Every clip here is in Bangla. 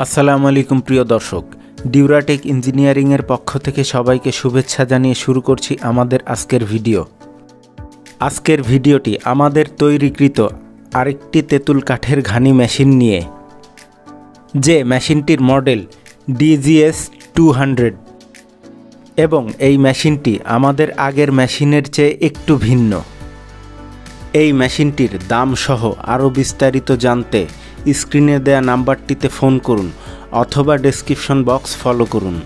আসসালামু আলাইকুম প্রিয় দর্শক, ডিউরাটেক ইঞ্জিনিয়ারিংয়ের পক্ষ থেকে সবাইকে শুভেচ্ছা জানিয়ে শুরু করছি আমাদের আজকের ভিডিও। আজকের ভিডিওটি আমাদের তৈরিকৃত আরেকটি তেঁতুল কাঠের ঘানি মেশিন নিয়ে, যে মেশিনটির মডেল DGS-200 এবং এই মেশিনটি আমাদের আগের মেশিনের চেয়ে একটু ভিন্ন। এই মেশিনটির দাম সহ আরও বিস্তারিত জানতে স্ক্রিনে দেয়া নাম্বারটিতে ফোন করুন অথবা ডেসক্রিপশন বক্স ফলো করুন।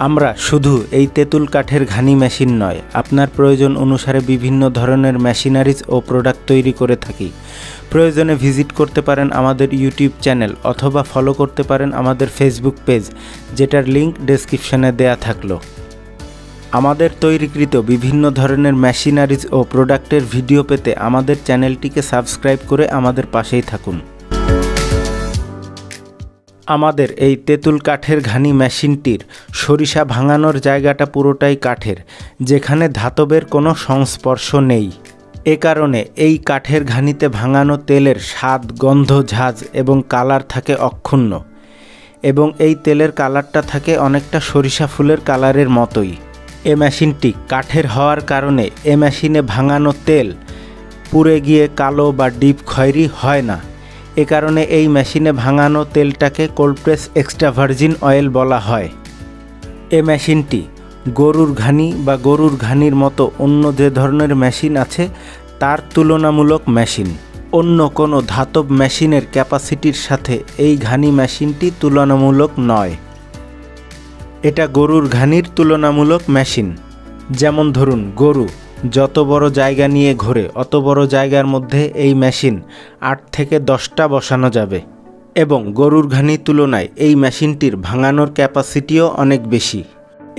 আমরা শুধু এই তেঁতুল কাঠের ঘানি মেশিন নয়, আপনার প্রয়োজন অনুসারে বিভিন্ন ধরনের মেশিনারিজ ও প্রোডাক্ট তৈরি করে থাকি। প্রয়োজনে ভিজিট করতে পারেন আমাদের ইউটিউব চ্যানেল অথবা ফলো করতে পারেন আমাদের ফেসবুক পেজ, যেটার লিংক ডেসক্রিপশনে দেয়া থাকলো। আমাদের তৈরিকৃত বিভিন্ন ধরনের মেশিনারিজ ও প্রোডাক্টের ভিডিও পেতে আমাদের চ্যানেলটিকে সাবস্ক্রাইব করে আমাদের পাশেই থাকুন। আমাদের এই তেঁতুল কাঠের ঘানি মেশিনটির সরিষা ভাঙানোর জায়গাটা পুরোটাই কাঠের, যেখানে ধাতবের কোনো সংস্পর্শ নেই। এ কারণে এই কাঠের ঘানিতে ভাঙানো তেলের স্বাদ, গন্ধ, ঝাঁজ এবং কালার থাকে অক্ষুণ্ণ, এবং এই তেলের কালারটা থাকে অনেকটা সরিষা ফুলের কালারের মতোই। এ মেশিনটি কাঠের হওয়ার কারণে এ মেশিনে ভাঙানো তেল পুড়ে গিয়ে কালো বা ডিপ খয়েরি হয় না। এ কারণে এই মেশিনে ভাঙানো তেলটাকে cold press extra virgin oil বলা হয়। এ মেশিনটি গরুর ঘানি বা গরুর ঘানির মতো অন্য যে ধরনের মেশিন আছে তার তুলনামূলক মেশিন। অন্য কোনো ধাতব মেশিনের ক্যাপাসিটির সাথে এই ঘানি মেশিনটি তুলনামূলক নয়। এটা গরুর ঘানির তুলনামূলক মেশিন। যেমন ধরুন, গরু যত বড় জায়গা নিয়ে ঘোরে অত বড় জায়গার মধ্যে এই মেশিন 8 থেকে 10টা বসানো যাবে, এবং গরুর ঘানির তুলনায় এই মেশিনটির ভাঙানোর ক্যাপাসিটিও অনেক বেশি।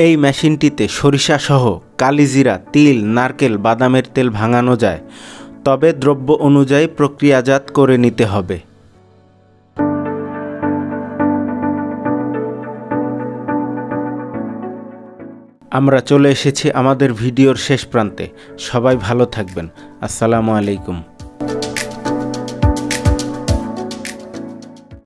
এই মেশিনটিতে সরিষা সহ কালিজিরা, তিল, নারকেল, বাদামের তেল ভাঙানো যায়, তবে দ্রব্য অনুযায়ী প্রক্রিয়াজাত করে নিতে হবে। আমরা চলে এসেছি আমাদের ভিডিওর শেষ প্রান্তে। সবাই ভালো থাকবেন। আসসালামু আলাইকুম।